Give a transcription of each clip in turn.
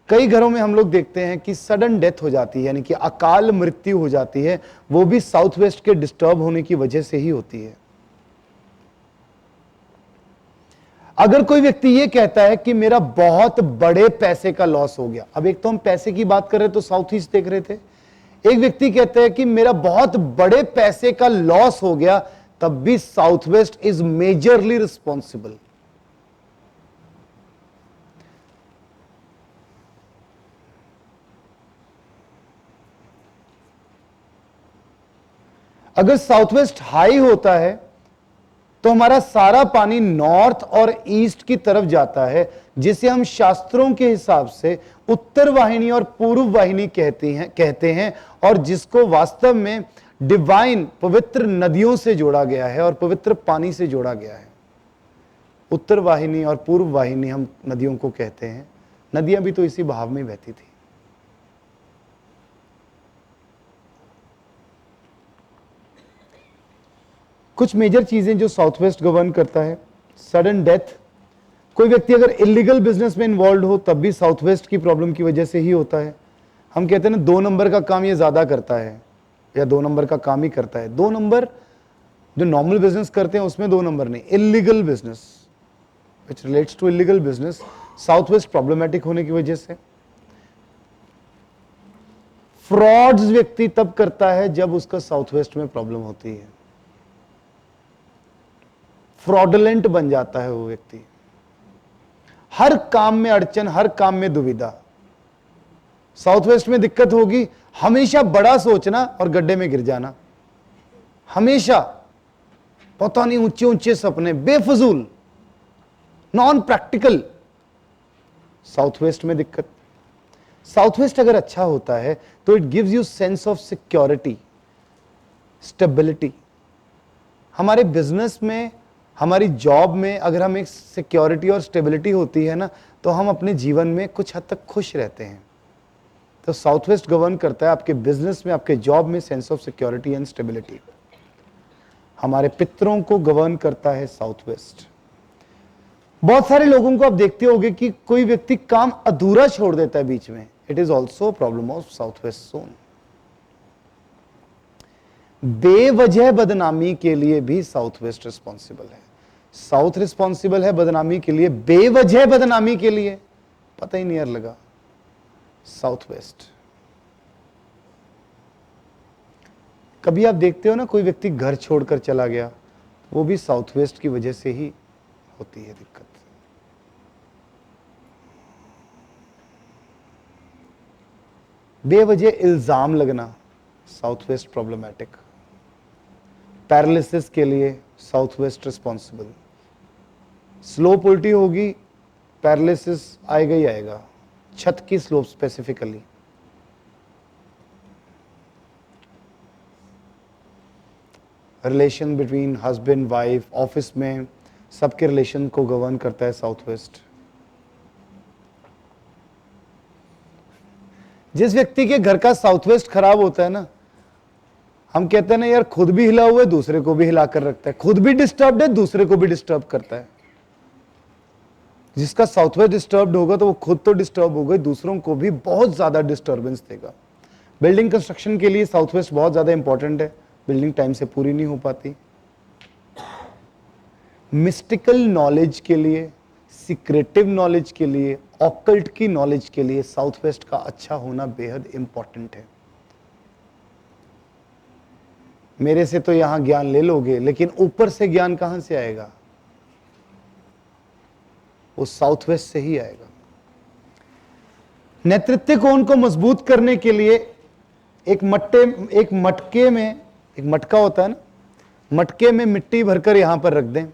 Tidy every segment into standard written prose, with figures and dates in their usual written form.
कई घरों में हम लोग देखते हैं कि सडन डेथ हो जाती है, यानी कि अकाल मृत्यु हो जाती है, वो भी साउथ वेस्ट के डिस्टर्ब होने की वजह से ही होती है। अगर कोई व्यक्ति ये कहता है कि मेरा बहुत बड़े पैसे का लॉस हो गया, अब एक तो हम पैसे की बात कर रहे तो साउथ ईस्ट देख रहे थे, एक व्यक्ति कहता है कि मेरा बहुत बड़े पैसे का लॉस हो गया, तब भी south west is majorly responsible. अगर साउथ वेस्ट हाई होता है तो हमारा सारा पानी नॉर्थ और ईस्ट की तरफ जाता है, जिसे हम शास्त्रों के हिसाब से उत्तर वाहिनी और पूर्व वाहिनी कहते हैं और जिसको वास्तव में डिवाइन पवित्र नदियों से जोड़ा गया है और पवित्र पानी से जोड़ा गया है। उत्तर वाहिनी और पूर्व वाहिनी हम नदियों को कहते हैं, नदियां भी तो इसी बहाव में बहती थी। कुछ मेजर चीजें जो साउथ वेस्ट गवर्न करता है, सडन डेथ। कोई व्यक्ति अगर इलीगल बिजनेस में इन्वॉल्व हो तब भी साउथ वेस्ट की प्रॉब्लम की वजह से ही होता है। हम कहते हैं ना 2 नंबर का काम ये ज्यादा करता है या 2 नंबर का काम ही करता है। 2 नंबर जो नॉर्मल बिजनेस करते हैं उसमें 2 नंबर नहीं, illegal business which relates to illegal business south west problematic होने की वजह से। फ्रॉड्स व्यक्ति तब करता है जब उसका साउथ वेस्ट में प्रॉब्लम होती है, फ्रॉडलेंट बन जाता है वो व्यक्ति, हर काम में अड़चन, हर काम में दुविधा। साउथ वेस्ट में दिक्कत होगी, हमेशा बड़ा सोचना और गड्ढे में गिर जाना, हमेशा पता नहीं ऊंचे ऊंचे सपने, बेफजूल, नॉन प्रैक्टिकल। साउथ वेस्ट में दिक्कत। साउथ वेस्ट अगर अच्छा होता है तो it gives you sense of security, stability. हमारे बिजनेस में, हमारी जॉब में अगर हम एक सिक्योरिटी और स्टेबिलिटी होती है ना, तो हम अपने जीवन में कुछ हद तक खुश रहते हैं। तो साउथ वेस्ट गवर्न करता है आपके बिजनेस में, आपके जॉब में sense of security and stability. हमारे पितरों को गवर्न करता है साउथ वेस्ट। बहुत सारे लोगों को आप देखते होंगे कि कोई व्यक्ति काम अधूरा छोड़ देता है बीच में, it is also problem of south west zone. बेवजह बदनामी के लिए भी साउथ वेस्ट रिस्पॉन्सिबल है। साउथ रिस्पॉन्सिबल है बदनामी के लिए, बेवजह बदनामी के लिए पता ही नहीं लगा, साउथ वेस्ट। कभी आप देखते हो ना कोई व्यक्ति घर छोड़कर चला गया, वो भी साउथ वेस्ट की वजह से ही होती है दिक्कत। बेवजह इल्जाम लगना, साउथ वेस्ट प्रॉब्लमैटिक। पैरालिसिस के लिए साउथ वेस्ट रिस्पॉन्सिबल। स्लोप उल्टी होगी, पैरालिसिस आएगा ही आएगा, छत की slope specifically. Relation between husband wife, office में सबके रिलेशन को गवर्न करता है साउथ वेस्ट। जिस व्यक्ति के घर का साउथ वेस्ट खराब होता है ना, हम कहते हैं ना यार खुद भी हिला हुआ है, दूसरे को भी हिला कर रखता है, खुद भी डिस्टर्ब्ड है, दूसरे को भी डिस्टर्ब करता है। जिसका साउथ वेस्ट डिस्टर्ब्ड होगा तो वो खुद तो डिस्टर्ब होगा, दूसरों को भी बहुत ज्यादा डिस्टर्बेंस देगा। बिल्डिंग कंस्ट्रक्शन के लिए साउथ वेस्ट बहुत ज्यादा इंपॉर्टेंट है, बिल्डिंग टाइम से पूरी नहीं हो पाती। मिस्टिकल नॉलेज के लिए, सीक्रेटिव नॉलेज के लिए, ऑकल्ट की नॉलेज के लिए साउथ वेस्ट का अच्छा होना बेहद इंपॉर्टेंट है। मेरे से तो यहां ज्ञान ले लोगे, लेकिन ऊपर से ज्ञान कहां से आएगा? वो साउथ वेस्ट से ही आएगा। नेतृत्व कोण को मजबूत करने के लिए एक मटके में, एक मटका होता है ना, मटके में मिट्टी भरकर यहां पर रख दें।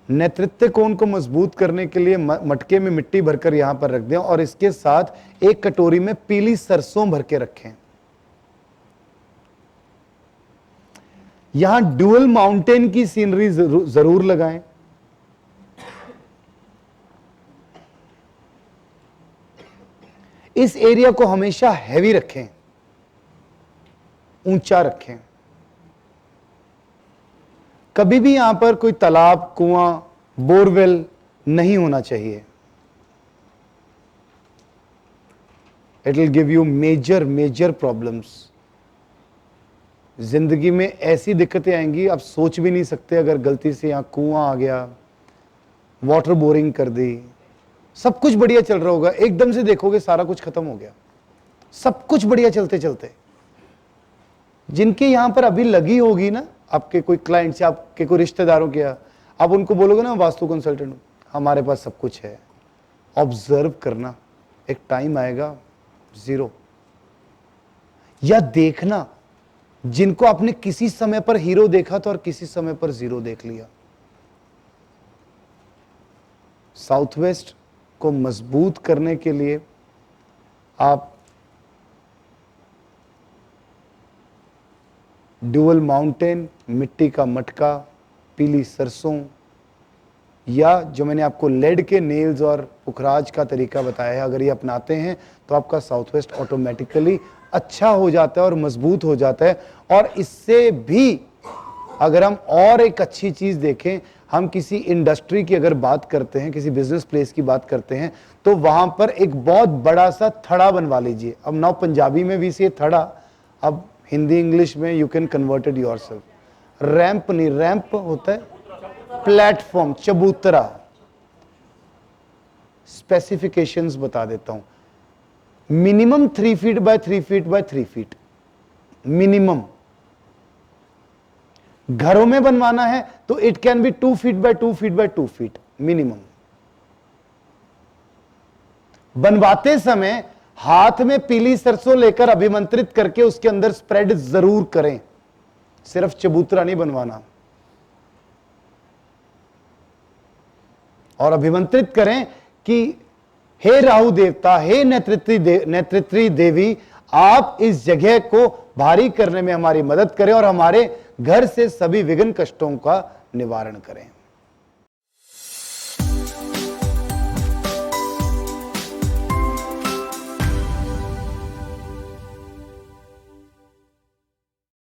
नेतृत्व कोण को मजबूत करने के लिए मटके में मिट्टी भरकर यहां पर रख दें और इसके साथ एक कटोरी में पीली सरसों भर के रखें। यहां ड्यूअल माउंटेन की सीनरी जरूर लगाएं। इस एरिया को हमेशा हैवी रखें, ऊंचा रखें। कभी भी यहां पर कोई तालाब, कुआं, बोरवेल नहीं होना चाहिए। It will give you major problems. जिंदगी में ऐसी दिक्कतें आएंगी आप सोच भी नहीं सकते। अगर गलती से यहां कुआं आ गया, वाटर बोरिंग कर दी, सब कुछ बढ़िया चल रहा होगा, एकदम से देखोगे सारा कुछ खत्म हो गया, सब कुछ बढ़िया चलते चलते। जिनके यहां पर अभी लगी होगी ना, आपके कोई क्लाइंट से, आपके कोई रिश्तेदारों के, आप उनको बोलोगे ना वास्तु कंसल्टेंट हूं, हमारे पास सब कुछ है, ऑब्जर्व करना, एक टाइम आएगा जीरो। या देखना, जिनको आपने किसी समय पर हीरो देखा था और किसी समय पर जीरो देख लिया। साउथ वेस्ट को मजबूत करने के लिए आप ड्यूअल माउंटेन, मिट्टी का मटका, पीली सरसों, या जो मैंने आपको लेड के नेल्स और पुखराज का तरीका बताया है, अगर ये अपनाते हैं तो आपका साउथ वेस्ट ऑटोमेटिकली अच्छा हो जाता है और मजबूत हो जाता है। और इससे भी अगर हम और एक अच्छी चीज देखें, हम किसी इंडस्ट्री की अगर बात करते हैं, किसी बिजनेस प्लेस की बात करते हैं, तो वहां पर एक बहुत बड़ा सा थड़ा बनवा लीजिए। अब नाउ पंजाबी में भी से थड़ा, अब हिंदी इंग्लिश में you can convert it yourself. Ramp नहीं, रैंप होता है प्लेटफॉर्म, चबूतरा। स्पेसिफिकेशंस बता देता हूं, minimum 3 feet by 3 feet by 3 feet minimum. घरों में बनवाना है तो it can be 2 feet by 2 feet by 2 feet minimum. बनवाते समय हाथ में पीली सरसों लेकर अभिमंत्रित करके उसके अंदर स्प्रेड जरूर करें, सिर्फ चबूतरा नहीं बनवाना। और अभिमंत्रित करें कि हे राहु देवता, हे नेतृत्वी देवी, आप इस जगह को भारी करने में हमारी मदद करें और हमारे घर से सभी विघ्न कष्टों का निवारण करें।